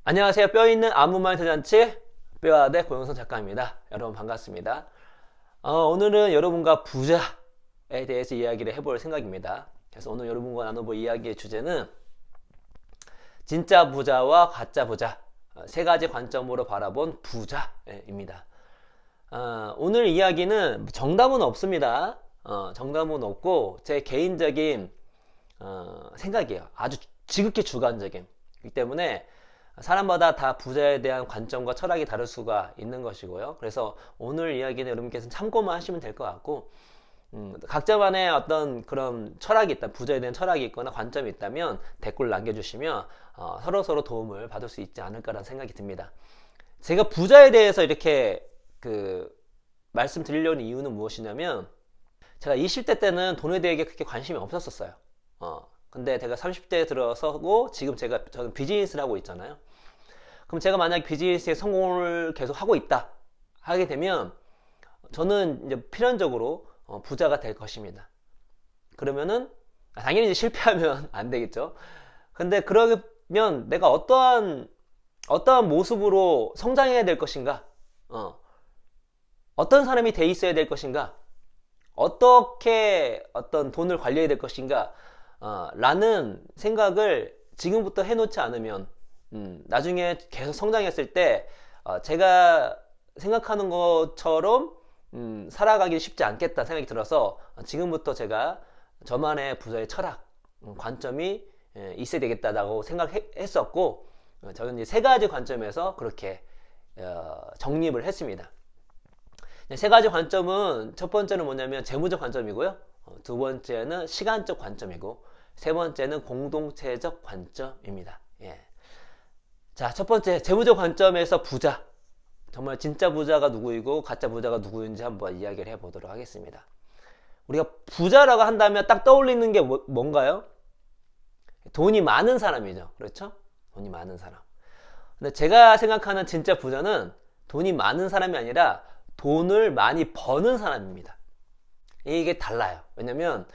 안녕하세요. 뼈있는 아무말 대잔치 뼈아대 고영선 작가입니다. 여러분 반갑습니다. 오늘은 여러분과 부자에 대해서 이야기를 해볼 생각입니다. 그래서 오늘 여러분과 나눠볼 이야기의 주제는 진짜 부자와 가짜 부자, 세 가지 관점으로 바라본 부자입니다. 오늘 이야기는 정답은 없습니다. 정답은 없고 제 개인적인 생각이에요. 아주 지극히 주관적인. 그렇기 때문에 사람마다 다 부자에 대한 관점과 철학이 다를 수가 있는 것이고요. 그래서 오늘 이야기는 여러분께서는 참고만 하시면 될 것 같고, 각자만의 어떤 그런 철학이 있다, 부자에 대한 철학이 있거나 관점이 있다면 댓글 남겨주시면 서로 도움을 받을 수 있지 않을까라는 생각이 듭니다. 제가 부자에 대해서 이렇게 말씀드리려는 이유는 무엇이냐면, 제가 20대 때는 돈에 대해 그렇게 관심이 없었어요. 근데 제가 30대에 들어서고 지금 저는 비즈니스를 하고 있잖아요. 그럼 제가 만약 비즈니스에 성공을 계속 하고 있다 하게 되면 저는 이제 필연적으로 부자가 될 것입니다. 그러면은 당연히 이제 실패하면 안 되겠죠. 근데 그러면 내가 어떠한 모습으로 성장해야 될 것인가, 어떤 사람이 돼 있어야 될 것인가, 어떻게 어떤 돈을 관리해야 될 것인가 라는 생각을 지금부터 해놓지 않으면 나중에 계속 성장했을 때 제가 생각하는 것처럼 살아가기 쉽지 않겠다 생각이 들어서 지금부터 제가 저만의 부자의 철학, 관점이 있어야 되겠다라고 생각했었고, 저는 이제 세 가지 관점에서 그렇게 정립을 했습니다. 세 가지 관점은, 첫 번째는 뭐냐면 재무적 관점이고요, 두 번째는 시간적 관점이고, 세 번째는 공동체적 관점입니다. 자, 첫 번째 재무적 관점에서 부자, 정말 진짜 부자가 누구이고 가짜 부자가 누구인지 한번 이야기를 해보도록 하겠습니다. 우리가 부자라고 한다면 딱 떠올리는 게 뭔가요? 돈이 많은 사람이죠. 그렇죠? 돈이 많은 사람. 근데 제가 생각하는 진짜 부자는 돈이 많은 사람이 아니라 돈을 많이 버는 사람입니다. 이게 달라요. 왜냐면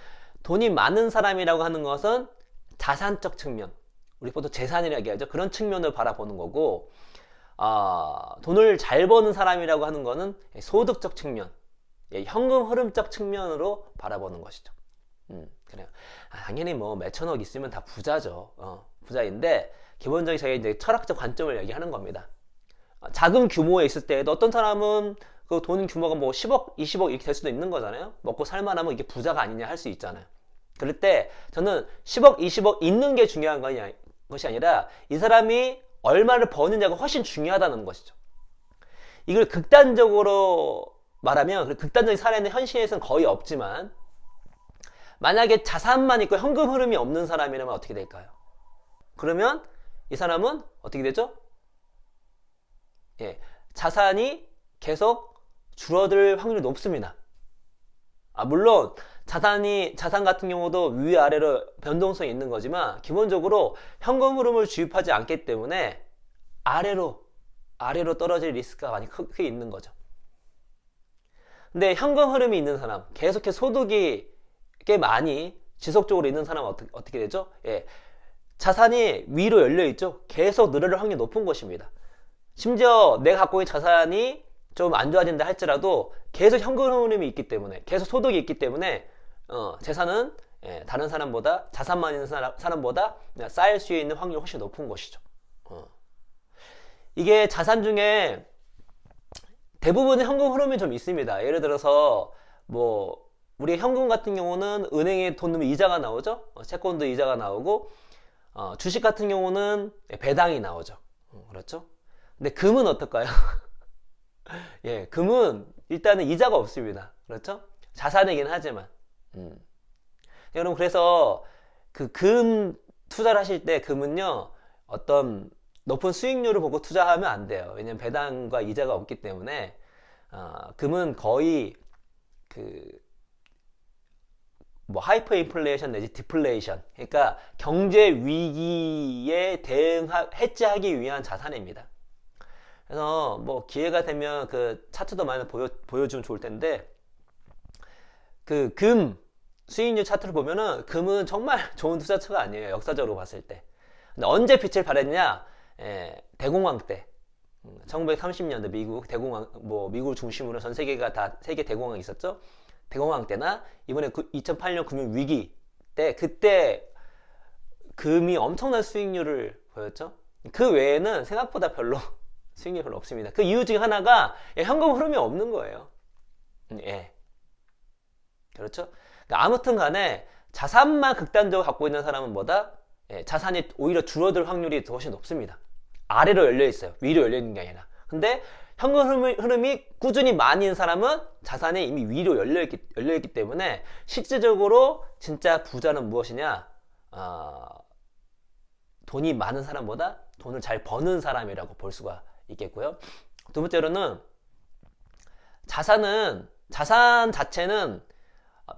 돈이 많은 사람이라고 하는 것은 자산적 측면, 우리 보통 재산이라고 얘기하죠. 그런 측면을 바라보는 거고, 돈을 잘 버는 사람이라고 하는 것은 소득적 측면, 현금 흐름적 측면으로 바라보는 것이죠. 그래요. 당연히 뭐 몇천억 있으면 다 부자죠. 부자인데 기본적인 저희 이제 철학적 관점을 얘기하는 겁니다. 작은 규모에 있을 때에도 어떤 사람은 그 돈 규모가 뭐 10억, 20억 이렇게 될 수도 있는 거잖아요. 먹고 살만하면 이게 부자가 아니냐 할 수 있잖아요. 그럴 때 저는 10억, 20억 있는 게 중요한 것이 아니라 이 사람이 얼마를 버느냐가 훨씬 중요하다는 것이죠. 이걸 극단적으로 말하면, 극단적인 사례는 현실에서는 거의 없지만, 만약에 자산만 있고 현금 흐름이 없는 사람이라면 어떻게 될까요? 그러면 이 사람은 어떻게 되죠? 자산이 계속 줄어들 확률이 높습니다. 물론 자산 같은 경우도 위아래로 변동성이 있는 거지만 기본적으로 현금 흐름을 주입하지 않기 때문에 아래로 떨어질 리스크가 많이 크게 있는 거죠. 근데 현금 흐름이 있는 사람, 계속해서 소득이 꽤 많이 지속적으로 있는 사람은 어떻게 되죠? 자산이 위로 열려 있죠. 계속 늘어날 확률이 높은 것입니다. 심지어 내가 갖고 있는 자산이 좀 안 좋아진다 할지라도 계속 현금 흐름이 있기 때문에, 계속 소득이 있기 때문에 재산은 다른 사람보다, 자산만 있는 사람보다 쌓일 수 있는 확률이 훨씬 높은 것이죠. 이게 자산 중에 대부분의 현금 흐름이 좀 있습니다. 예를 들어서 뭐 우리 현금 같은 경우는 은행에 돈 넣으면 이자가 나오죠. 채권도 이자가 나오고, 주식 같은 경우는 배당이 나오죠. 그렇죠? 근데 금은 어떨까요? 금은 일단은 이자가 없습니다. 그렇죠? 자산이긴 하지만. 여러분, 그래서 그 금 투자를 하실 때 금은요, 어떤 높은 수익률을 보고 투자하면 안 돼요. 왜냐면 배당과 이자가 없기 때문에, 금은 거의 하이퍼 인플레이션 내지 디플레이션, 그러니까 경제 위기에 해지하기 위한 자산입니다. 그래서 뭐 기회가 되면 그 차트도 많이 보여주면 좋을 텐데, 그 금 수익률 차트를 보면은 금은 정말 좋은 투자처가 아니에요. 역사적으로 봤을 때. 근데 언제 빛을 발했냐? 대공황 때 1930년대 미국 대공황 미국을 중심으로 전 세계가 다 세계 대공황이 있었죠. 대공황 때나 이번에 2008년 금융 위기 때 그때 금이 엄청난 수익률을 보였죠. 그 외에는 생각보다 별로 수익률이 별로 없습니다. 그 이유 중에 하나가 현금 흐름이 없는 거예요. 예. 그렇죠? 그러니까 아무튼 간에 자산만 극단적으로 갖고 있는 사람은 뭐다? 자산이 오히려 줄어들 확률이 훨씬 높습니다. 아래로 열려 있어요. 위로 열려 있는 게 아니라. 근데 현금 흐름이 꾸준히 많이 있는 사람은 자산이 이미 위로 열려 있기 때문에 실질적으로 진짜 부자는 무엇이냐? 돈이 많은 사람보다 돈을 잘 버는 사람이라고 볼 수가 있겠고요. 두 번째로는 자산 자체는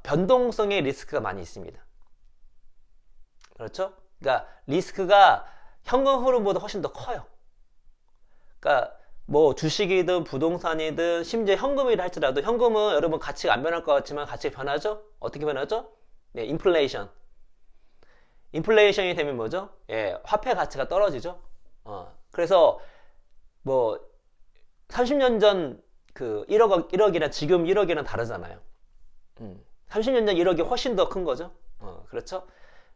변동성의 리스크가 많이 있습니다. 그렇죠? 그러니까 리스크가 현금 흐름보다 훨씬 더 커요. 그러니까 뭐 주식이든 부동산이든 심지어 현금이라 할지라도 현금은 여러분 가치가 안 변할 것 같지만 가치가 변하죠? 어떻게 변하죠? 네, 인플레이션이 되면 뭐죠? 화폐 가치가 떨어지죠. 그래서 뭐 30년 전 그 1억이랑 지금 1억이랑 다르잖아요. 30년 전 1억이 훨씬 더 큰 거죠. 그렇죠?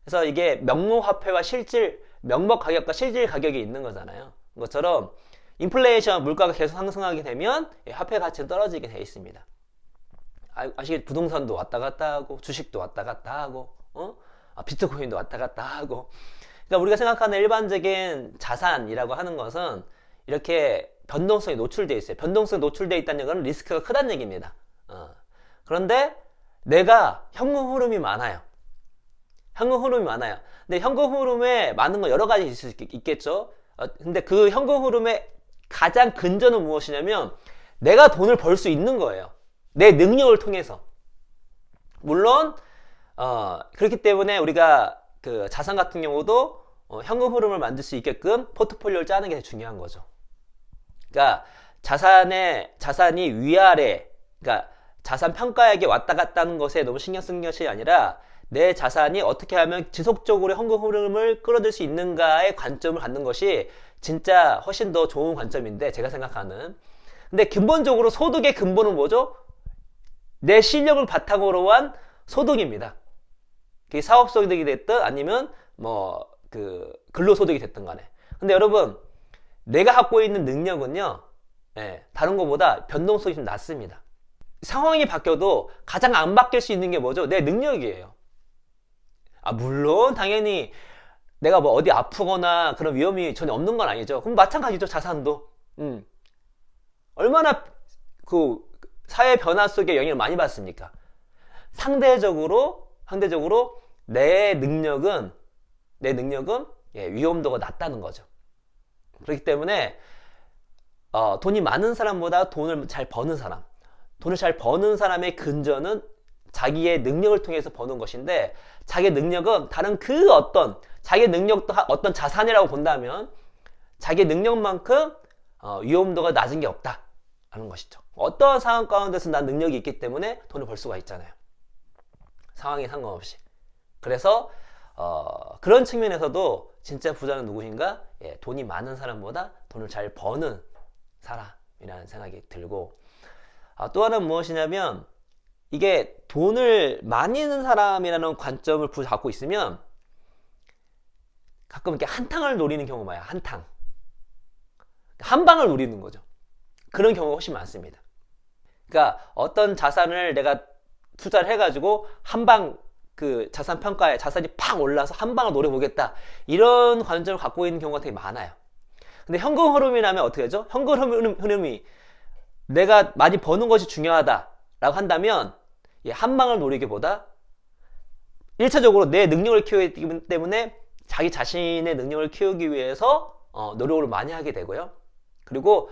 그래서 이게 명목화폐와 명목 가격과 실질 가격이 있는 거잖아요. 그것처럼 인플레이션 물가가 계속 상승하게 되면 화폐 가치는 떨어지게 돼 있습니다. 아시겠죠? 부동산도 왔다 갔다 하고 주식도 왔다 갔다 하고 비트코인도 왔다 갔다 하고. 그러니까 우리가 생각하는 일반적인 자산이라고 하는 것은 이렇게 변동성이 노출되어 있어요. 변동성이 노출되어 있다는 건 리스크가 크다는 얘기입니다. 그런데 내가 현금 흐름이 많아요. 근데 현금 흐름에 많은 건 여러 가지 있을 수 있겠죠. 근데 그 현금 흐름의 가장 근저는 무엇이냐면 내가 돈을 벌 수 있는 거예요. 내 능력을 통해서. 물론 그렇기 때문에 우리가 그 자산 같은 경우도 현금 흐름을 만들 수 있게끔 포트폴리오를 짜는 게 중요한 거죠. 그러니까 자산이 위아래, 그러니까 자산 평가액이 왔다 갔다 하는 것에 너무 신경 쓴 것이 아니라 내 자산이 어떻게 하면 지속적으로 현금 흐름을 끌어들 수 있는가의 관점을 갖는 것이 진짜 훨씬 더 좋은 관점인데, 제가 생각하는. 근데 근본적으로 소득의 근본은 뭐죠? 내 실력을 바탕으로 한 소득입니다. 그게 사업소득이 됐든 아니면 근로소득이 됐든 간에. 근데 여러분, 내가 갖고 있는 능력은요, 다른 것보다 변동성이 좀 낮습니다. 상황이 바뀌어도 가장 안 바뀔 수 있는 게 뭐죠? 내 능력이에요. 물론 당연히 내가 뭐 어디 아프거나 그런 위험이 전혀 없는 건 아니죠. 그럼 마찬가지죠, 자산도. 얼마나 그 사회 변화 속에 영향을 많이 받습니까? 상대적으로 내 능력은 위험도가 낮다는 거죠. 그렇기 때문에 돈이 많은 사람보다 돈을 잘 버는 사람의 근저는 자기의 능력을 통해서 버는 것인데, 자기의 능력은 다른 자기의 능력도 어떤 자산이라고 본다면 자기의 능력만큼 위험도가 낮은 게 없다라는 것이죠. 어떠한 상황 가운데서 난 능력이 있기 때문에 돈을 벌 수가 있잖아요. 상황에 상관없이. 그래서 그런 측면에서도 진짜 부자는 누구인가? 돈이 많은 사람보다 돈을 잘 버는 사람이라는 생각이 들고, 또 하나는 무엇이냐면, 이게 돈을 많이 있는 사람이라는 관점을 갖고 있으면 가끔 이렇게 한탕을 노리는 경우가 많아요. 한 방을 노리는 거죠. 그런 경우가 훨씬 많습니다. 그러니까 어떤 자산을 내가 투자를 해가지고 한방 그 자산 평가에 자산이 팍 올라서 한 방을 노려보겠다, 이런 관점을 갖고 있는 경우가 되게 많아요. 근데 현금 흐름이라면 어떻게 하죠? 현금 흐름이 내가 많이 버는 것이 중요하다라고 한다면 한 방을 노리기보다 1차적으로 내 능력을 키워야 되기 때문에 자기 자신의 능력을 키우기 위해서 노력을 많이 하게 되고요. 그리고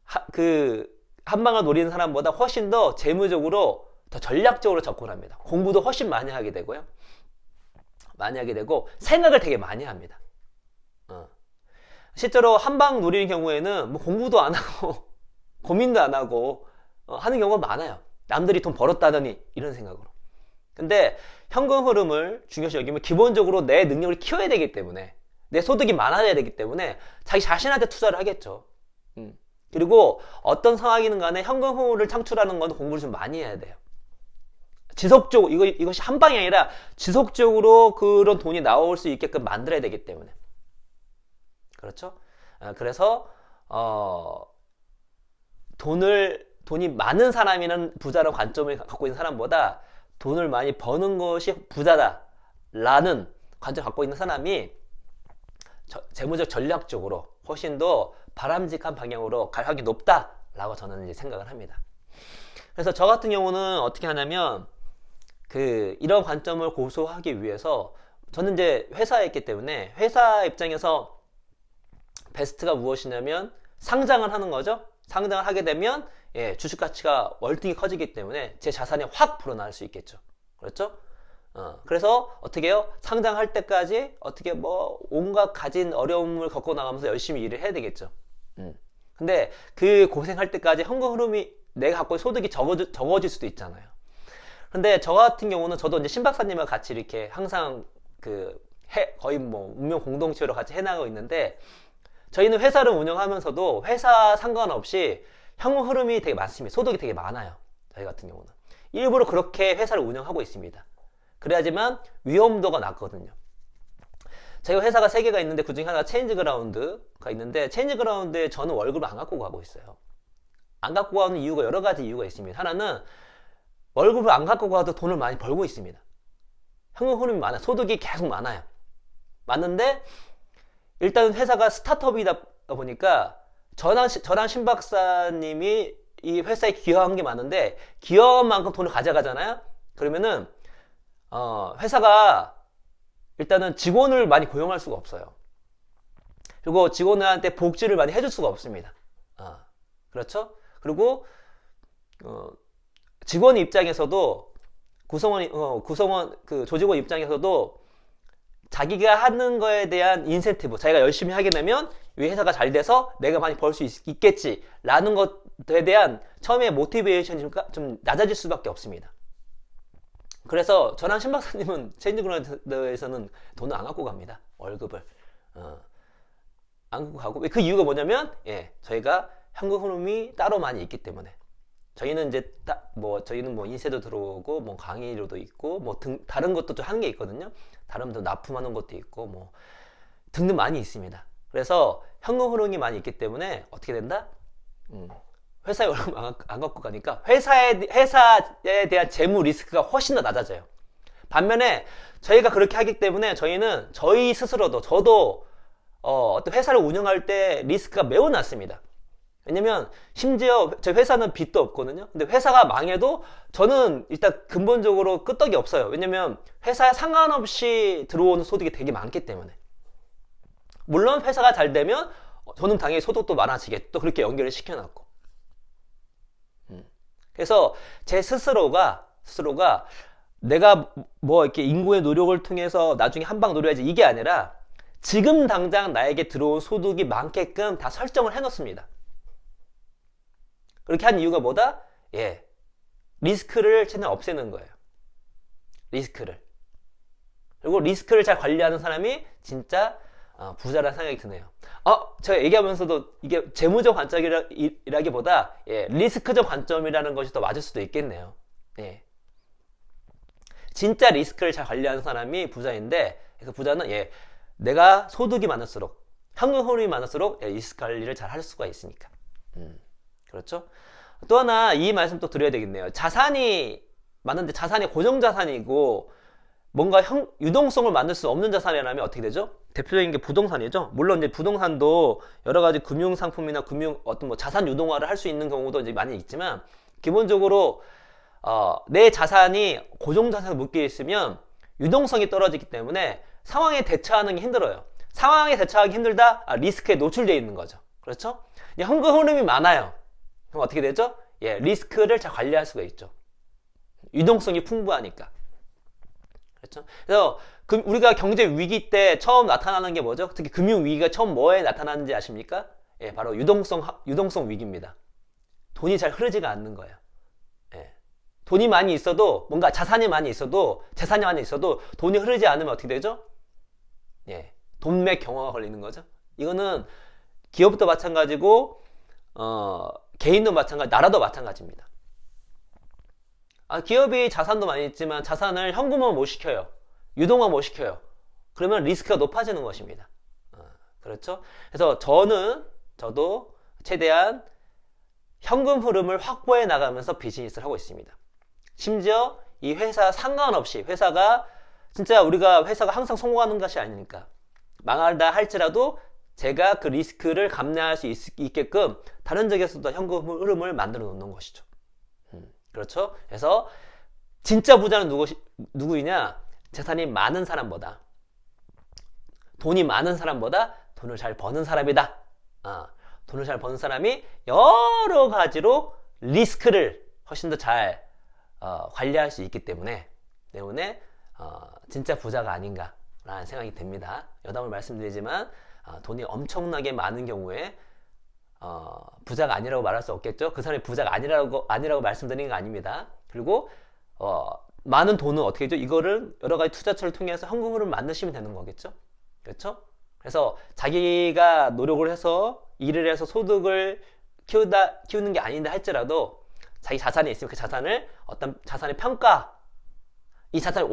한 방을 노리는 사람보다 훨씬 더 재무적으로 더 전략적으로 접근합니다. 공부도 훨씬 많이 하게 되고요. 생각을 되게 많이 합니다. 실제로 한 방 노리는 경우에는 뭐 공부도 안 하고 고민도 안 하고 하는 경우가 많아요. 남들이 돈 벌었다더니 이런 생각으로. 근데 현금 흐름을 중요시 여기면 기본적으로 내 능력을 키워야 되기 때문에 내 소득이 많아져야 되기 때문에 자기 자신한테 투자를 하겠죠. 그리고 어떤 상황이든 간에 현금 흐름을 창출하는 건 공부를 좀 많이 해야 돼요. 지속적으로, 이것이 한 방이 아니라 지속적으로 그런 돈이 나올 수 있게끔 만들어야 되기 때문에. 그렇죠? 그래서, 돈이 많은 사람이라는 부자라는 관점을 갖고 있는 사람보다 돈을 많이 버는 것이 부자다라는 관점을 갖고 있는 사람이 재무적 전략적으로 훨씬 더 바람직한 방향으로 갈 확률이 높다라고 저는 이제 생각을 합니다. 그래서 저 같은 경우는 어떻게 하냐면 이런 관점을 고수하기 위해서 저는 이제 회사에 있기 때문에 회사 입장에서 베스트가 무엇이냐면 상장을 하는 거죠. 상장을 하게 되면 주식 가치가 월등히 커지기 때문에 제 자산이 확 불어날 수 있겠죠. 그렇죠? 그래서 어떻게 해요? 상장할 때까지 어떻게 온갖 가진 어려움을 겪고 나가면서 열심히 일을 해야 되겠죠. 근데 그 고생할 때까지 현금 흐름이 내가 갖고 있는 소득이 적어질 수도 있잖아요. 근데 저 같은 경우는 저도 이제 신 박사님과 같이 이렇게 항상 거의 운명 공동체로 같이 해나가고 있는데 저희는 회사를 운영하면서도 회사 상관없이 현금 흐름이 되게 많습니다. 소득이 되게 많아요. 저희 같은 경우는. 일부러 그렇게 회사를 운영하고 있습니다. 그래야지만 위험도가 낮거든요. 저희가 회사가 3개가 있는데 그 중에 하나가 체인지그라운드가 있는데 체인지그라운드에 저는 월급을 안 갖고 가고 있어요. 안 갖고 가는 이유가 여러 가지 이유가 있습니다. 하나는 월급을 안 갖고 가도 돈을 많이 벌고 있습니다. 현금 흐름이 많아요. 소득이 계속 많아요. 많은데 일단 회사가 스타트업이다 보니까 저랑 신 박사님이 이 회사에 기여한 게 많은데 기여한 만큼 돈을 가져가잖아요. 그러면은 회사가 일단은 직원을 많이 고용할 수가 없어요. 그리고 직원들한테 복지를 많이 해줄 수가 없습니다. 그렇죠? 그리고 직원 입장에서도 구성원 조직원 입장에서도 자기가 하는 거에 대한 인센티브, 자기가 열심히 하게 되면 이 회사가 잘 돼서 내가 많이 벌 수 있겠지 라는 것에 대한 처음에 모티베이션이 좀 낮아질 수밖에 없습니다. 그래서 저랑 신 박사님은 체인지그라운드에서는 돈을 안 갖고 갑니다. 월급을 안 갖고 가고. 그 이유가 뭐냐면 저희가 현금 흐름이 따로 많이 있기 때문에. 저희는 이제 저희는 인세도 들어오고 강의료도 있고 다른 것도 좀 하는 게 있거든요. 다른 데 납품하는 것도 있고 등등 많이 있습니다. 그래서 현금 흐름이 많이 있기 때문에 어떻게 된다? 회사에 월급 안 갖고 가니까 회사에 대한 재무 리스크가 훨씬 더 낮아져요. 반면에 저희가 그렇게 하기 때문에 저희는 저희 스스로도 저도 어떤 회사를 운영할 때 리스크가 매우 낮습니다. 왜냐면 심지어 저희 회사는 빚도 없거든요. 근데 회사가 망해도 저는 일단 근본적으로 끄떡이 없어요. 왜냐면 회사에 상관없이 들어오는 소득이 되게 많기 때문에. 물론 회사가 잘 되면 저는 당연히 소득도 많아지겠죠. 또 그렇게 연결을 시켜놨고. 그래서 제 스스로가 내가 이렇게 인고의 노력을 통해서 나중에 한 방 노려야지 이게 아니라 지금 당장 나에게 들어온 소득이 많게끔 다 설정을 해놓습니다. 그렇게 한 이유가 뭐다? 리스크를 최대한 없애는 거예요. 리스크를. 그리고 리스크를 잘 관리하는 사람이 진짜 부자라는 생각이 드네요. 제가 얘기하면서도 이게 재무적 관점이라기보다 리스크적 관점이라는 것이 더 맞을 수도 있겠네요. 진짜 리스크를 잘 관리하는 사람이 부자인데 그 부자는 내가 소득이 많을수록 현금 흐름이 많을수록 리스크 관리를 잘 할 수가 있으니까. 그렇죠? 또 하나 이 말씀 또 드려야 되겠네요. 자산이 많은데 자산이 고정자산이고 뭔가 유동성을 만들 수 없는 자산이라면 어떻게 되죠? 대표적인 게 부동산이죠. 물론 이제 부동산도 여러 가지 금융상품이나 자산 유동화를 할 수 있는 경우도 이제 많이 있지만 기본적으로 내 자산이 고정자산에 묶여 있으면 유동성이 떨어지기 때문에 상황에 대처하는 게 힘들어요. 상황에 대처하기 힘들다? 리스크에 노출되어 있는 거죠. 그렇죠? 현금 흐름이 많아요. 그럼 어떻게 되죠? 리스크를 잘 관리할 수가 있죠. 유동성이 풍부하니까. 그렇죠? 그래서 우리가 경제 위기 때 처음 나타나는 게 뭐죠? 특히 금융 위기가 처음 뭐에 나타나는지 아십니까? 바로 유동성 위기입니다. 돈이 잘 흐르지가 않는 거예요. 돈이 많이 있어도 재산이 많이 있어도 돈이 흐르지 않으면 어떻게 되죠? 돈맥 경화가 걸리는 거죠. 이거는 기업도 마찬가지고 개인도 마찬가지, 나라도 마찬가지입니다. 기업이 자산도 많이 있지만 자산을 현금화 못 시켜요. 유동화 못 시켜요. 그러면 리스크가 높아지는 것입니다. 그렇죠? 그래서 저도 최대한 현금 흐름을 확보해 나가면서 비즈니스를 하고 있습니다. 심지어 이 회사 상관없이, 회사가 진짜 우리가 회사가 항상 성공하는 것이 아니니까 망한다 할지라도 제가 그 리스크를 감내할 수 있게끔 다른 쪽에서도 현금 흐름을 만들어 놓는 것이죠. 그렇죠? 그래서 진짜 부자는 누구이냐? 재산이 많은 사람보다, 돈이 많은 사람보다 돈을 잘 버는 사람이다. 돈을 잘 버는 사람이 여러 가지로 리스크를 훨씬 더 잘 관리할 수 있기 때문에 진짜 부자가 아닌가라는 생각이 듭니다. 여담을 말씀드리지만 돈이 엄청나게 많은 경우에 부자가 아니라고 말할 수 없겠죠. 그 사람이 부자가 아니라고 말씀드리는 게 아닙니다. 그리고 많은 돈은 어떻게 되죠? 이거를 여러 가지 투자처를 통해서 현금으로 만드시면 되는 거겠죠. 그렇죠? 그래서 자기가 노력을 해서 일을 해서 소득을 키우는 게 아닌데 할지라도 자기 자산이 있으면 그 자산을 어떤 자산의 평가, 이 자산이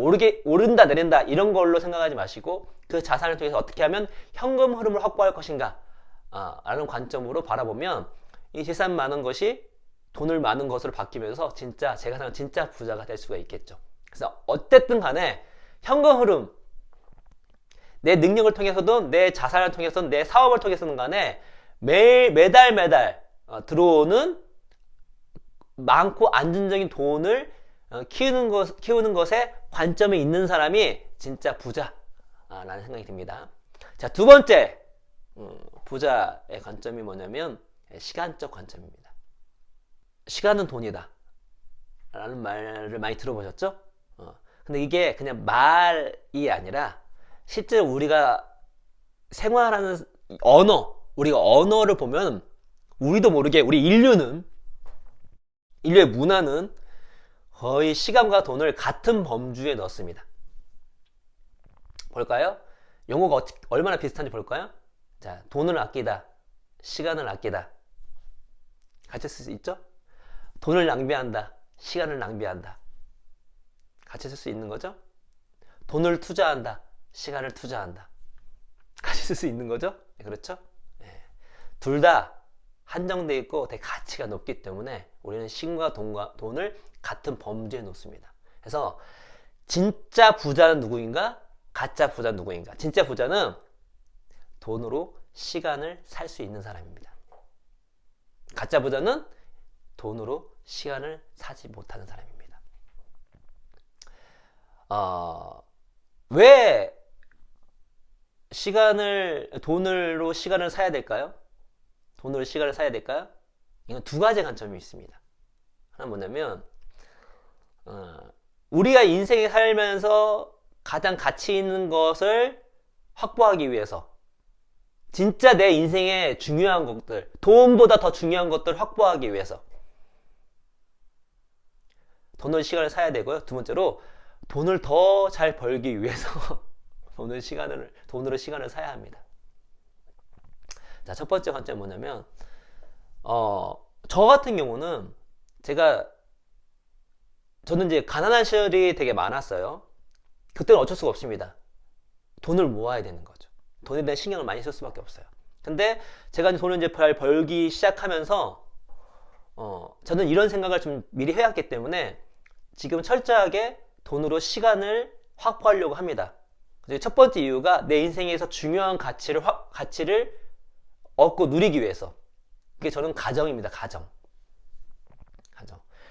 오른다 내린다 이런 걸로 생각하지 마시고 그 자산을 통해서 어떻게 하면 현금 흐름을 확보할 것인가 라는 관점으로 바라보면 이 재산 많은 것이 돈을 많은 것으로 바뀌면서 제가 생각하는 진짜 부자가 될 수가 있겠죠. 그래서 어쨌든 간에 현금 흐름, 내 능력을 통해서든 내 자산을 통해서든 내 사업을 통해서든 간에 매달 들어오는 많고 안정적인 돈을 키우는 것에 관점이 있는 사람이 진짜 부자라는 생각이 듭니다. 자, 두 번째 부자의 관점이 뭐냐면 시간적 관점입니다. 시간은 돈이다 라는 말을 많이 들어보셨죠? 근데 이게 그냥 말이 아니라 실제로 우리가 생활하는 우리가 언어를 보면 우리도 모르게 우리 인류의 문화는 거의 시간과 돈을 같은 범주에 넣습니다. 볼까요? 용어가 얼마나 비슷한지 볼까요? 자, 돈을 아끼다, 시간을 아끼다. 같이 쓸 수 있죠? 돈을 낭비한다, 시간을 낭비한다. 같이 쓸 수 있는 거죠? 돈을 투자한다, 시간을 투자한다. 같이 쓸 수 있는 거죠? 네, 그렇죠? 네. 둘 다 한정되어 있고 되게 가치가 높기 때문에 우리는 시간과 돈을 같은 범주에 놓습니다. 그래서 진짜 부자는 누구인가? 가짜 부자는 누구인가? 진짜 부자는 돈으로 시간을 살 수 있는 사람입니다. 가짜 부자는 돈으로 시간을 사지 못하는 사람입니다. 왜 돈으로 시간을 사야 될까요? 돈으로 시간을 사야 될까요? 이건 두 가지 관점이 있습니다. 하나 뭐냐면 우리가 인생에 살면서 가장 가치 있는 것을 확보하기 위해서 진짜 내 인생에 중요한 것들, 돈보다 더 중요한 것들을 확보하기 위해서 돈으로 시간을 사야 되고요. 두 번째로 돈을 더 잘 벌기 위해서 돈으로 시간을 사야 합니다. 자, 첫 번째 관점이 뭐냐면 저 같은 경우는 저는 이제 가난한 시절이 되게 많았어요. 그때는 어쩔 수가 없습니다. 돈을 모아야 되는 거죠. 돈에 대한 신경을 많이 쓸 수밖에 없어요. 근데 제가 이제 돈을 이제 벌기 시작하면서 저는 이런 생각을 좀 미리 해왔기 때문에 지금 철저하게 돈으로 시간을 확보하려고 합니다. 첫 번째 이유가 내 인생에서 중요한 가치를 얻고 누리기 위해서. 그게 저는 가정입니다. 가정.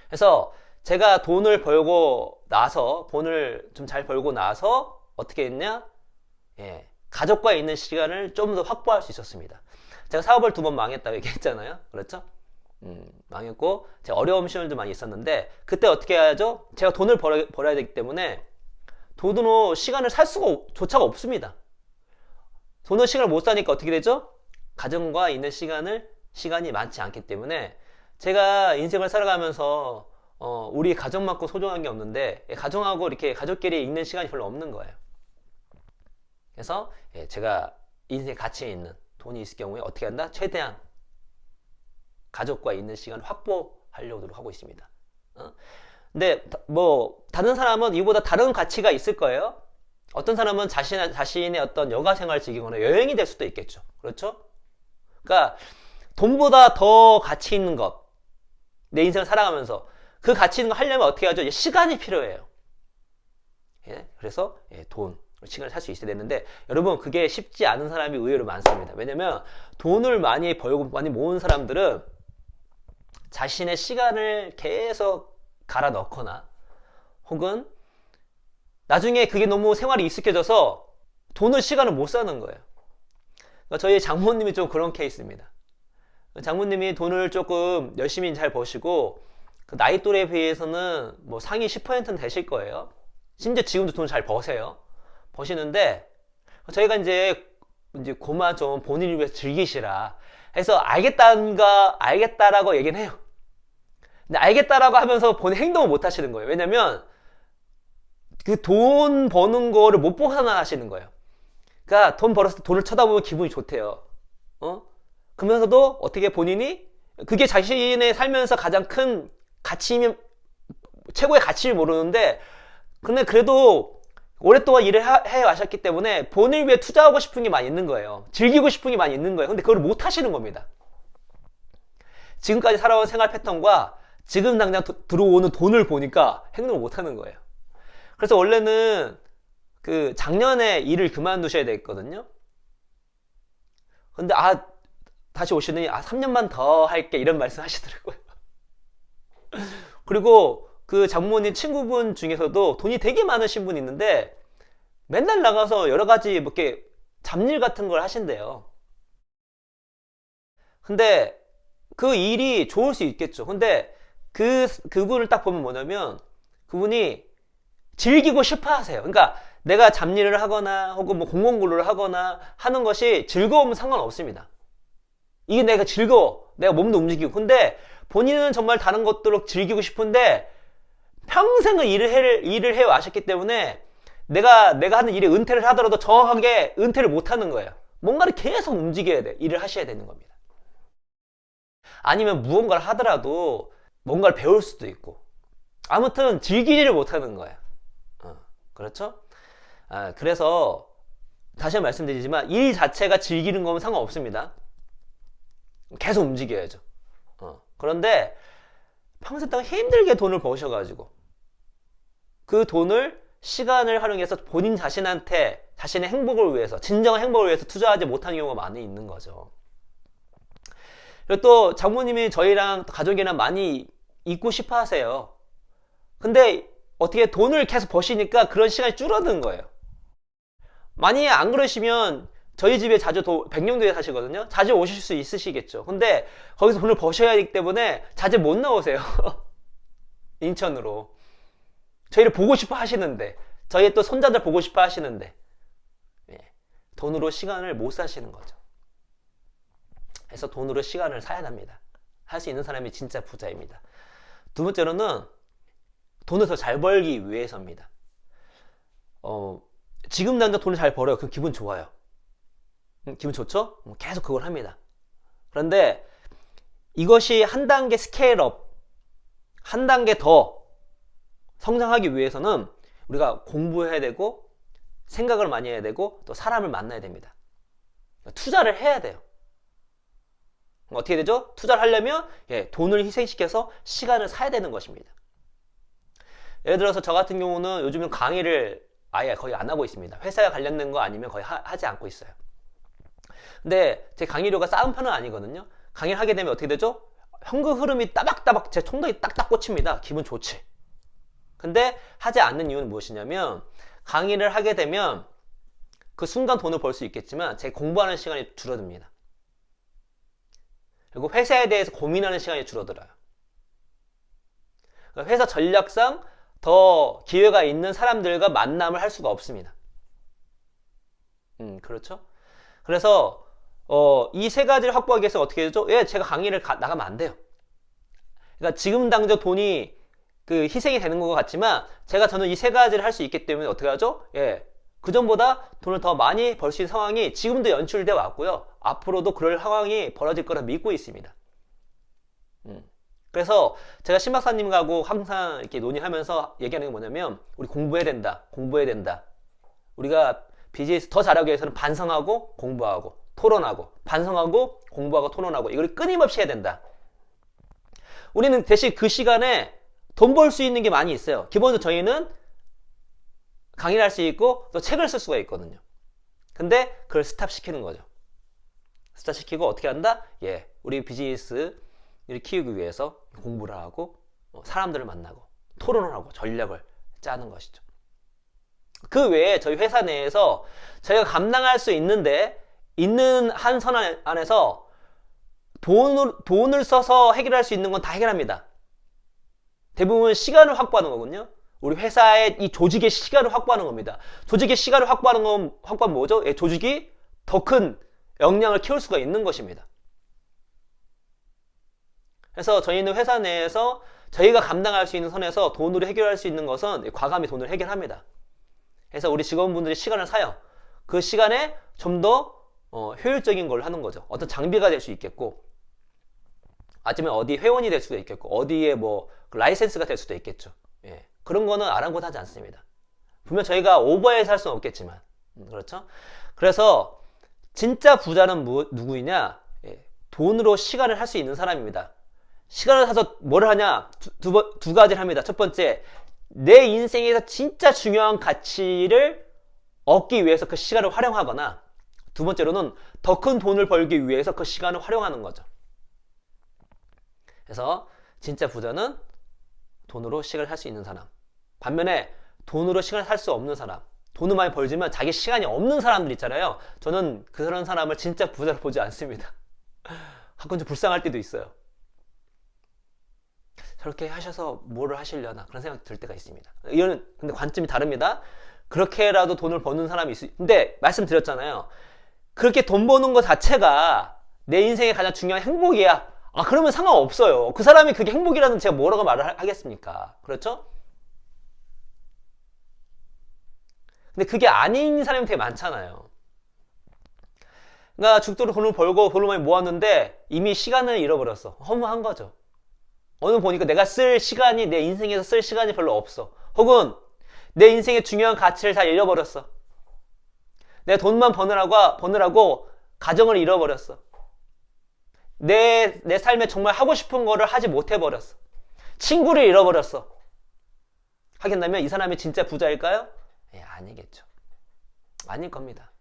그래서 제가 돈을 좀 잘 벌고 나서 어떻게 했냐? 가족과 있는 시간을 좀 더 확보할 수 있었습니다. 제가 사업을 2번 망했다고 얘기했잖아요. 그렇죠? 망했고 제가 어려운 시절도 많이 있었는데 그때 어떻게 해야죠? 제가 돈을 벌어야 되기 때문에 돈으로 시간을 살 조차가 없습니다. 돈으로 시간을 못 사니까 어떻게 되죠? 가정과 있는 시간이 많지 않기 때문에 제가 인생을 살아가면서 우리 가정만큼 소중한 게 없는데 가정하고 이렇게 가족끼리 있는 시간이 별로 없는 거예요. 그래서 제가 인생 가치에 있는 돈이 있을 경우에 어떻게 한다? 최대한 가족과 있는 시간을 확보하려고 노력하고 있습니다. 근데 뭐 다른 사람은 이보다 다른 가치가 있을 거예요. 어떤 사람은 자신의 어떤 여가 생활을 즐기거나 여행이 될 수도 있겠죠. 그렇죠? 그러니까 돈보다 더 가치 있는 것, 내 인생을 살아가면서 그 가치 있는 거 하려면 어떻게 하죠? 시간이 필요해요. 그래서 돈, 시간을 살 수 있어야 되는데, 여러분 그게 쉽지 않은 사람이 의외로 많습니다. 왜냐면 돈을 많이 벌고 많이 모은 사람들은 자신의 시간을 계속 갈아 넣거나, 혹은 나중에 그게 너무 생활이 익숙해져서 돈을 시간을 못 사는 거예요. 그러니까 저희 장모님이 좀 그런 케이스입니다. 장모님이 돈을 조금 열심히 잘 버시고 그 나이 또래에 비해서는 뭐 상위 10%는 되실 거예요. 심지어 지금도 돈을 잘 버시는데, 저희가 이제 그만 좀 본인을 위해서 즐기시라 해서 알겠다라고 얘기는 해요. 근데 알겠다라고 하면서 본인 행동을 못 하시는 거예요. 왜냐면 그 돈 버는 거를 못 벗어나시는 거예요. 그러니까 돈 벌었을 때 돈을 쳐다보면 기분이 좋대요. 그러면서도 어떻게 본인이 그게 자신의 살면서 가장 큰 가치이면, 최고의 가치를 모르는데, 근데 그래도 오랫동안 일을 해와셨기 때문에 본인을 위해 투자하고 싶은 게 많이 있는 거예요. 즐기고 싶은 게 많이 있는 거예요. 근데 그걸 못 하시는 겁니다. 지금까지 살아온 생활 패턴과 지금 당장 들어오는 돈을 보니까 행동을 못 하는 거예요. 그래서 원래는 그 작년에 일을 그만두셔야 됐거든요. 근데 다시 오시더니 3년만 더 할게, 이런 말씀 하시더라고요. 그리고 그 장모님 친구분 중에서도 돈이 되게 많으신 분이 있는데 맨날 나가서 여러 가지 이렇게 잡일 같은 걸 하신대요. 근데 그 일이 좋을 수 있겠죠. 근데 그분을 딱 보면 뭐냐면, 그분이 즐기고 싶어 하세요. 그러니까 내가 잡일을 하거나 혹은 뭐 공공근로를 하거나 하는 것이 즐거우면 상관없습니다. 이게 내가 즐거워, 내가 몸도 움직이고. 근데 본인은 정말 다른 것들을 즐기고 싶은데 평생을 일을 해 와셨기 때문에 내가 하는 일에 은퇴를 하더라도 정확하게 은퇴를 못 하는 거예요. 뭔가를 계속 움직여야 돼. 일을 하셔야 되는 겁니다. 아니면 무언가를 하더라도 뭔가를 배울 수도 있고, 아무튼 즐기지를 못하는 거예요. 그렇죠? 그래서 다시 한번 말씀드리지만 일 자체가 즐기는 거면 상관없습니다. 계속 움직여야죠. 그런데 평생 동안 힘들게 돈을 버셔가지고 그 돈을, 시간을 활용해서 본인 자신한테, 자신의 행복을 위해서, 진정한 행복을 위해서 투자하지 못한 경우가 많이 있는 거죠. 그리고 또 장모님이 저희랑 가족이랑 많이 있고 싶어 하세요. 근데 어떻게 돈을 계속 버시니까 그런 시간이 줄어든 거예요. 만약에 안 그러시면 저희 집에 자주 백령도에 사시거든요. 자주 오실 수 있으시겠죠. 근데 거기서 돈을 버셔야 하기 때문에 자주 못 나오세요. 인천으로. 저희를 보고 싶어 하시는데, 저희 또 손자들 보고 싶어 하시는데, 돈으로 시간을 못 사시는 거죠. 그래서 돈으로 시간을 사야 합니다. 할 수 있는 사람이 진짜 부자입니다. 두 번째로는 돈을 더 잘 벌기 위해서입니다. 지금 당장 돈을 잘 벌어요. 그럼 기분 좋아요. 기분 좋죠? 계속 그걸 합니다. 그런데 이것이 한 단계 스케일업, 한 단계 더 성장하기 위해서는 우리가 공부해야 되고, 생각을 많이 해야 되고, 또 사람을 만나야 됩니다. 투자를 해야 돼요. 어떻게 되죠? 투자를 하려면 돈을 희생시켜서 시간을 사야 되는 것입니다. 예를 들어서 저 같은 경우는 요즘은 강의를 아예 거의 안 하고 있습니다. 회사에 관련된 거 아니면 거의 하지 않고 있어요. 근데 제 강의료가 싸은 편은 아니거든요. 강의를 하게 되면 어떻게 되죠? 현금 흐름이 따박따박 제 통장에 딱딱 꽂힙니다. 기분 좋지. 근데 하지 않는 이유는 무엇이냐면, 강의를 하게 되면 그 순간 돈을 벌 수 있겠지만 제 공부하는 시간이 줄어듭니다. 그리고 회사에 대해서 고민하는 시간이 줄어들어요. 회사 전략상 더 기회가 있는 사람들과 만남을 할 수가 없습니다. 그렇죠? 그래서 이 세 가지를 확보하기 위해서 어떻게 되죠? 제가 강의를 나가면 안 돼요. 그러니까 지금 당장 돈이 희생이 되는 것 같지만, 저는 이 세 가지를 할 수 있기 때문에 어떻게 하죠? 그전보다 돈을 더 많이 벌 수 있는 상황이 지금도 연출되어 왔고요. 앞으로도 그럴 상황이 벌어질 거라 믿고 있습니다. 그래서 제가 신박사님하고 항상 이렇게 논의하면서 얘기하는 게 뭐냐면, 우리 공부해야 된다. 공부해야 된다. 우리가 비즈니스 더 잘하기 위해서는 반성하고 공부하고 토론하고, 반성하고 공부하고 토론하고, 이걸 끊임없이 해야 된다. 우리는 대신 그 시간에 돈 벌 수 있는 게 많이 있어요. 기본적으로 저희는 강의를 할 수 있고 또 책을 쓸 수가 있거든요. 근데 그걸 스탑시키는 거죠. 스탑시키고 어떻게 한다? 우리 비즈니스를 키우기 위해서 공부를 하고 사람들을 만나고 토론을 하고 전략을 짜는 것이죠. 그 외에 저희 회사 내에서 저희가 감당할 수 있는 한 선 안에서 돈을 써서 해결할 수 있는 건 다 해결합니다. 대부분 시간을 확보하는 거거든요. 우리 회사의 이 조직의 시간을 확보하는 겁니다. 조직의 시간을 확보하는 뭐죠? 조직이 더 큰 역량을 키울 수가 있는 것입니다. 그래서 저희는 회사 내에서 저희가 감당할 수 있는 선에서 돈으로 해결할 수 있는 것은 과감히 돈을 해결합니다. 그래서 우리 직원분들이 시간을 사요. 그 시간에 좀 더 효율적인 걸 하는 거죠. 어떤 장비가 될 수 있겠고, 아니면 어디 회원이 될 수도 있겠고, 어디에 라이센스가 될 수도 있겠죠. 그런 거는 아랑곳하지 않습니다. 분명 저희가 오버해서 할 수는 없겠지만, 그렇죠? 그래서 진짜 부자는 누구이냐? 돈으로 시간을 할 수 있는 사람입니다. 시간을 사서 뭘 하냐? 두 가지를 합니다. 첫 번째, 내 인생에서 진짜 중요한 가치를 얻기 위해서 그 시간을 활용하거나, 두 번째로는 더 큰 돈을 벌기 위해서 그 시간을 활용하는 거죠. 그래서 진짜 부자는 돈으로 시간을 살 수 있는 사람. 반면에 돈으로 시간을 살 수 없는 사람, 돈을 많이 벌지만 자기 시간이 없는 사람들 있잖아요. 저는 그런 사람을 진짜 부자로 보지 않습니다. 가끔 좀 불쌍할 때도 있어요. 저렇게 하셔서 뭐를 하시려나 그런 생각이 들 때가 있습니다. 이거는 근데 관점이 다릅니다. 그렇게라도 돈을 버는 사람이 근데 말씀드렸잖아요. 그렇게 돈 버는 것 자체가 내 인생의 가장 중요한 행복이야. 그러면 상관없어요. 그 사람이 그게 행복이라는 제가 뭐라고 말을 하겠습니까? 그렇죠? 근데 그게 아닌 사람이 되게 많잖아요. 그러니까 죽도록 돈을 벌고 돈을 많이 모았는데 이미 시간을 잃어버렸어. 허무한 거죠. 어느 보니까 내가 내 인생에서 쓸 시간이 별로 없어. 혹은 내 인생의 중요한 가치를 다 잃어버렸어. 내 돈만 버느라고 가정을 잃어버렸어. 내 삶에 정말 하고 싶은 거를 하지 못해버렸어. 친구를 잃어버렸어. 하겠다면 이 사람이 진짜 부자일까요? 아니겠죠. 아닐 겁니다.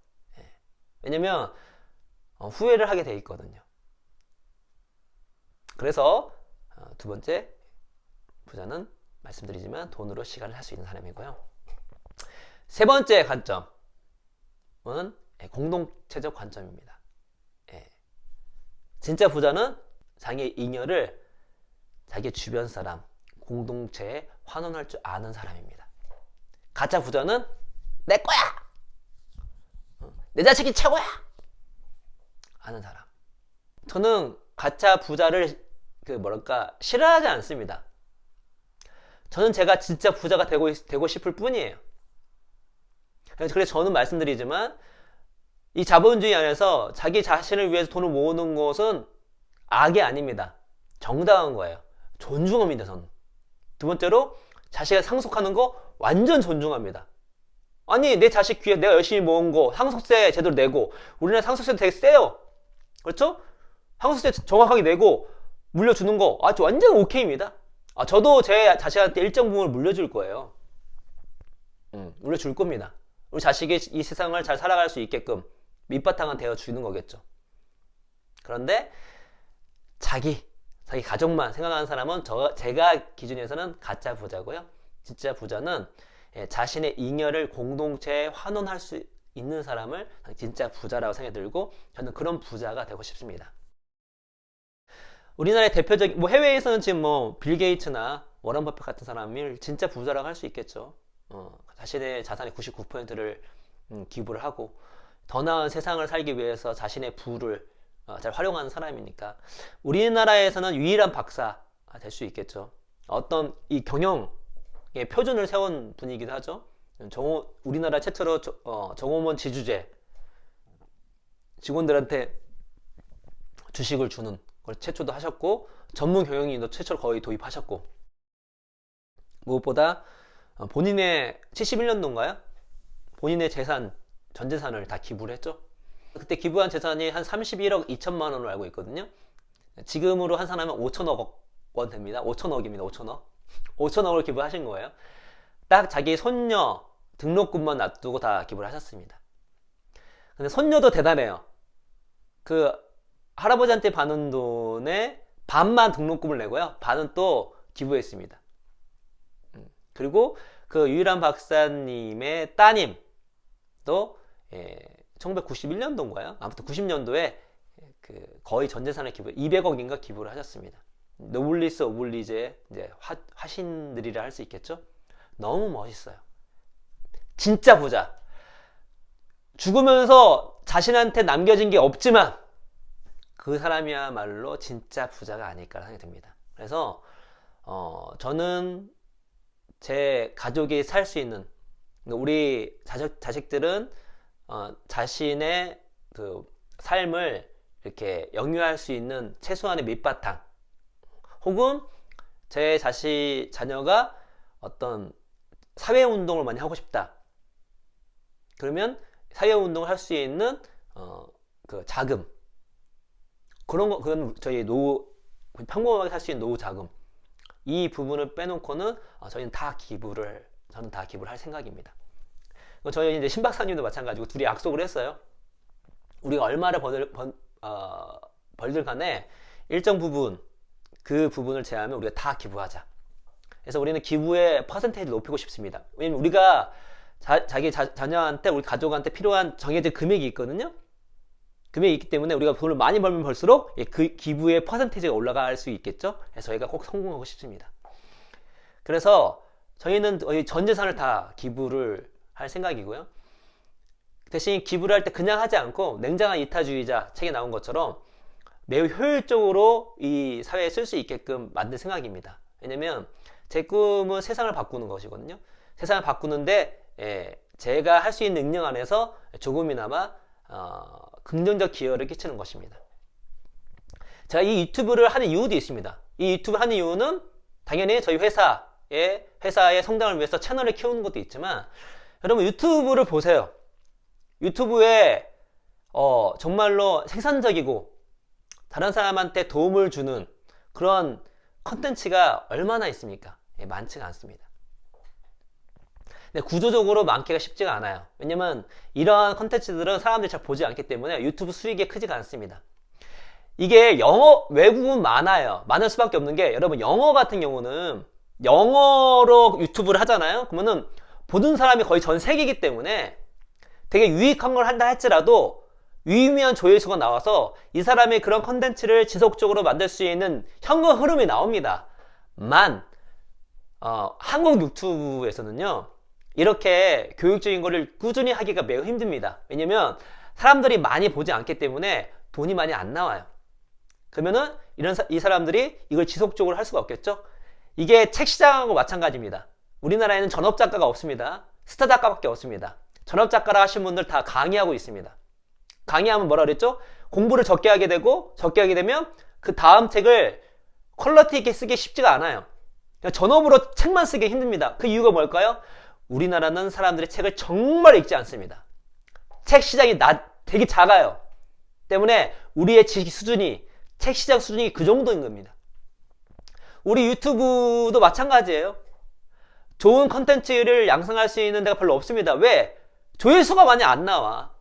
왜냐면 후회를 하게 돼 있거든요. 그래서 두 번째, 부자는 말씀드리지만 돈으로 시간을 할 수 있는 사람이고요. 세 번째 관점은 공동체적 관점입니다. 진짜 부자는 자기의 잉여를 자기 주변 사람, 공동체에 환원할 줄 아는 사람입니다. 가짜 부자는 내 거야! 내 자식이 최고야! 아는 사람. 저는 가짜 부자를 싫어하지 않습니다. 저는 제가 진짜 부자가 되고 싶을 뿐이에요. 그래서 저는 말씀드리지만 이 자본주의 안에서 자기 자신을 위해서 돈을 모으는 것은 악이 아닙니다. 정당한 거예요. 존중합니다, 저는. 두 번째로 자식을 상속하는 거 완전 존중합니다. 아니, 내 자식 귀에 내가 열심히 모은 거 상속세 제대로 내고, 우리나라 상속세 되게 세요. 그렇죠? 상속세 정확하게 내고 물려주는 거 완전 오케이입니다. 저도 제 자식한테 일정 부분을 물려줄 거예요. 물려줄 겁니다. 우리 자식이 이 세상을 잘 살아갈 수 있게끔 밑바탕은 되어주는 거겠죠. 그런데 자기 가족만 생각하는 사람은 제가 기준에서는 가짜 부자고요. 진짜 부자는 자신의 잉여를 공동체에 환원할 수 있는 사람을 진짜 부자라고 생각이 들고, 저는 그런 부자가 되고 싶습니다. 우리나라의 대표적인 해외에서는 지금 빌 게이츠나 워런 버핏 같은 사람을 진짜 부자라고 할 수 있겠죠. 자신의 자산의 99%를 기부를 하고 더 나은 세상을 살기 위해서 자신의 부를 잘 활용하는 사람이니까 우리나라에서는 유일한 박사 될 수 있겠죠. 어떤 이 경영의 표준을 세운 분이기도 하죠. 우리나라 최초로 정호원 지주제 직원들한테 주식을 주는 걸 최초도 하셨고, 전문 경영인도 최초로 거의 도입하셨고, 무엇보다 본인의 71년도인가요? 본인의 재산, 전 재산을 다 기부를 했죠. 그때 기부한 재산이 한 31억 2천만 원으로 알고 있거든요. 지금으로 환산하면 5천억 원 됩니다. 5천억입니다. 5천억. 5천억을 기부하신 거예요. 딱 자기 손녀 등록금만 놔두고 다 기부를 하셨습니다. 근데 손녀도 대단해요. 그 할아버지한테 받는 돈에 반만 등록금을 내고요. 반은 또 기부했습니다. 그리고 그 유일한 박사님의 따님도 1991년도인가요? 아무튼 90년도에 거의 전 재산을 200억인가 기부를 하셨습니다. 노블리스 오블리제의 이제 화신들이라 할 수 있겠죠? 너무 멋있어요. 진짜 부자. 죽으면서 자신한테 남겨진 게 없지만 그 사람이야말로 진짜 부자가 아닐까 생각이 듭니다. 그래서 저는 제 가족이 살 수 있는, 우리 자식들은 자신의 그 삶을 이렇게 영유할 수 있는 최소한의 밑바탕, 혹은 제 자녀가 어떤 사회운동을 많이 하고 싶다. 그러면 사회운동을 할 수 있는 그 자금, 그건 저희 평범하게 살 수 있는 노후 자금, 이 부분을 빼놓고는 저는 다 기부를 할 생각입니다. 저희 이제 신 박사님도 마찬가지고 둘이 약속을 했어요. 우리가 얼마를 벌들 간에 일정 부분, 그 부분을 제하면 우리가 다 기부하자. 그래서 우리는 기부의 퍼센테이지를 높이고 싶습니다. 왜냐면 우리가 자기 자녀한테, 우리 가족한테 필요한 정해진 금액이 있거든요. 금액이 있기 때문에 우리가 돈을 많이 벌면 벌수록 그 기부의 퍼센테이지가 올라갈 수 있겠죠. 그래서 저희가 꼭 성공하고 싶습니다. 그래서 저희는 전 재산을 다 기부를 할 생각이고요. 대신 기부를 할 때 그냥 하지 않고 냉정한 이타주의자 책에 나온 것처럼 매우 효율적으로 이 사회에 쓸 수 있게끔 만들 생각입니다. 왜냐면 제 꿈은 세상을 바꾸는 것이거든요. 세상을 바꾸는데 제가 할 수 있는 능력 안에서 조금이나마 긍정적 기여를 끼치는 것입니다. 제가 이 유튜브를 하는 이유도 있습니다. 이 유튜브를 하는 이유는 당연히 저희 회사의 성장을 위해서 채널을 키우는 것도 있지만, 여러분 유튜브를 보세요. 유튜브에 정말로 생산적이고 다른 사람한테 도움을 주는 그런 컨텐츠가 얼마나 있습니까? 많지가 않습니다. 근데 구조적으로 많기가 쉽지가 않아요. 왜냐면 이러한 컨텐츠들은 사람들이 잘 보지 않기 때문에 유튜브 수익이 크지가 않습니다. 이게 외국은 많을 수밖에 없는 게, 여러분 영어 같은 경우는 영어로 유튜브를 하잖아요. 그러면은 보는 사람이 거의 전 세계이기 때문에 되게 유익한 걸 한다 할지라도 유의미한 조회수가 나와서 이 사람이 그런 컨텐츠를 지속적으로 만들 수 있는 현금 흐름이 나옵니다. 한국 유튜브에서는요, 이렇게 교육적인 거를 꾸준히 하기가 매우 힘듭니다. 왜냐면 사람들이 많이 보지 않기 때문에 돈이 많이 안 나와요. 그러면은 이 사람들이 이걸 지속적으로 할 수가 없겠죠. 이게 책 시장하고 마찬가지입니다. 우리나라에는 전업 작가가 없습니다. 스타 작가밖에 없습니다. 전업 작가라 하신 분들 다 강의하고 있습니다. 강의하면 뭐라 그랬죠? 공부를 적게 하게 되면 그 다음 책을 퀄리티 있게 쓰기 쉽지가 않아요. 전업으로 책만 쓰기 힘듭니다. 그 이유가 뭘까요? 우리나라는 사람들이 책을 정말 읽지 않습니다. 책 시장이 되게 작아요. 때문에 우리의 지식 수준이, 책 시장 수준이 그 정도인 겁니다. 우리 유튜브도 마찬가지예요. 좋은 컨텐츠를 양성할 수 있는 데가 별로 없습니다. 왜? 조회수가 많이 안 나와.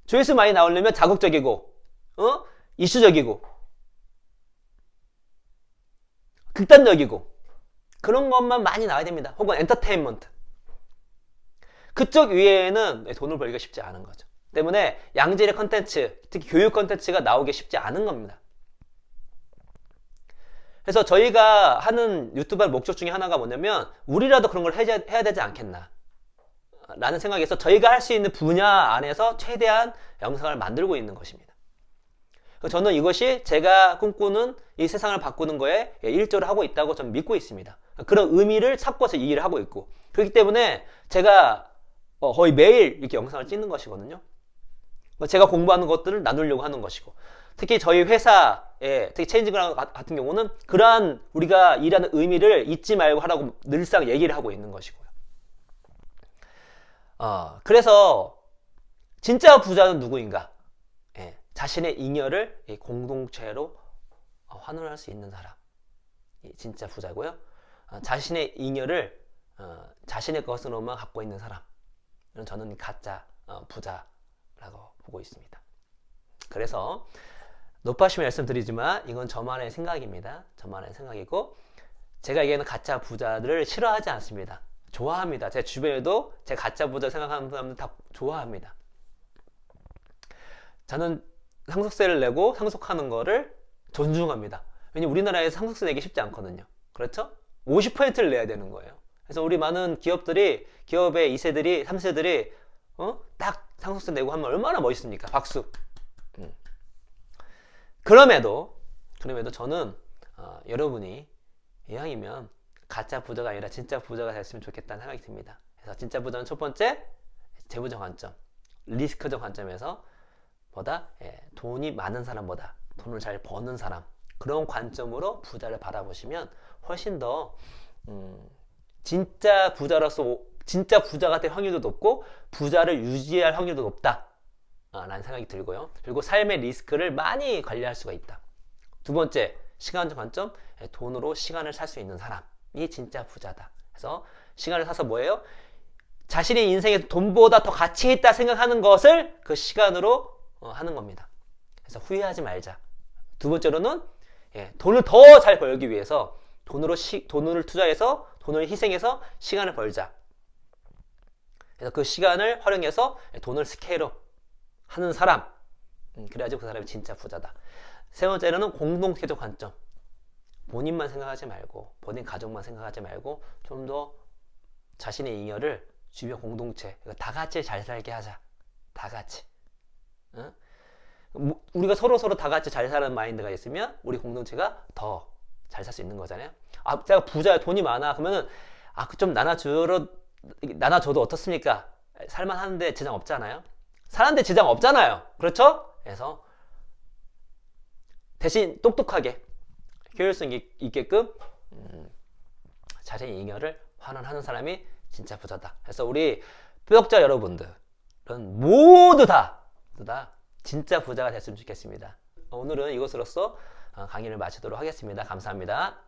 조회수 많이 나오려면 자극적이고 이슈적이고 극단적이고 그런 것만 많이 나와야 됩니다. 혹은 엔터테인먼트. 그쪽 위에는 돈을 벌기가 쉽지 않은 거죠. 때문에 양질의 컨텐츠, 특히 교육 컨텐츠가 나오기 쉽지 않은 겁니다. 그래서 저희가 하는 유튜브의 목적 중에 하나가 뭐냐면, 우리라도 그런 걸 해야 되지 않겠나 라는 생각에서 저희가 할 수 있는 분야 안에서 최대한 영상을 만들고 있는 것입니다. 저는 이것이 제가 꿈꾸는 이 세상을 바꾸는 거에 일조를 하고 있다고 저는 믿고 있습니다. 그런 의미를 찾고서 이 일을 하고 있고, 그렇기 때문에 제가 거의 매일 이렇게 영상을 찍는 것이거든요. 제가 공부하는 것들을 나누려고 하는 것이고, 특히 저희 회사에, 특히 체인지그라운드 같은 경우는 그러한 우리가 일하는 의미를 잊지 말고 하라고 늘상 얘기를 하고 있는 것이고요. 그래서 진짜 부자는 누구인가? 자신의 잉여를 공동체로 환원할 수 있는 사람, 진짜 부자고요. 자신의 잉여를 자신의 것으로만 갖고 있는 사람, 저는 가짜 부자라고 보고 있습니다. 그래서 높아심을 말씀드리지만 이건 저만의 생각입니다. 저만의 생각이고, 제가 얘기하는 가짜 부자들을 싫어하지 않습니다. 좋아합니다. 제 주변에도 제 가짜 부자 생각하는 사람들 다 좋아합니다. 저는 상속세를 내고 상속하는 거를 존중합니다. 왜냐면 우리나라에서 상속세 내기 쉽지 않거든요. 그렇죠? 50%를 내야 되는 거예요. 그래서 우리 많은 기업들이, 기업의 2세들이, 3세들이 딱 상속세 내고 하면 얼마나 멋있습니까? 박수. 그럼에도 저는 여러분이 이왕이면 가짜 부자가 아니라 진짜 부자가 됐으면 좋겠다는 생각이 듭니다. 그래서 진짜 부자는 첫 번째, 재무적 관점, 리스크적 관점에서 보다 돈이 많은 사람보다 돈을 잘 버는 사람, 그런 관점으로 부자를 바라보시면 훨씬 더 진짜 부자로서 진짜 부자가 될 확률도 높고 부자를 유지할 확률도 높다 라는 생각이 들고요. 그리고 삶의 리스크를 많이 관리할 수가 있다. 두 번째, 시간적 관점, 돈으로 시간을 살 수 있는 사람이 진짜 부자다. 그래서 시간을 사서 뭐예요? 자신의 인생에 돈보다 더 가치 있다 생각하는 것을 그 시간으로 하는 겁니다. 그래서 후회하지 말자. 두 번째로는 돈을 더 잘 벌기 위해서 돈을 투자해서, 돈을 희생해서 시간을 벌자. 그래서 그 시간을 활용해서 돈을 스케일업 하는 사람, 그래야지 그 사람이 진짜 부자다. 세 번째로는 공동체적 관점. 본인만 생각하지 말고, 본인 가족만 생각하지 말고 좀 더 자신의 잉여를 주변 공동체, 다 같이 잘 살게 하자. 다 같이. 우리가 서로 다 같이 잘 사는 마인드가 있으면 우리 공동체가 더 잘 살 수 있는 거잖아요. 제가 부자야, 돈이 많아. 그러면은 좀 나눠줘도 어떻습니까? 살만하는데 지장 없잖아요. 사는데 지장 없잖아요. 그렇죠? 그래서 대신 똑똑하게 효율성 있게끔 자신의 잉여를 환원하는 사람이 진짜 부자다. 그래서 우리 뼈역자 여러분들은 모두 다 진짜 부자가 됐으면 좋겠습니다. 오늘은 이것으로써 강의를 마치도록 하겠습니다. 감사합니다.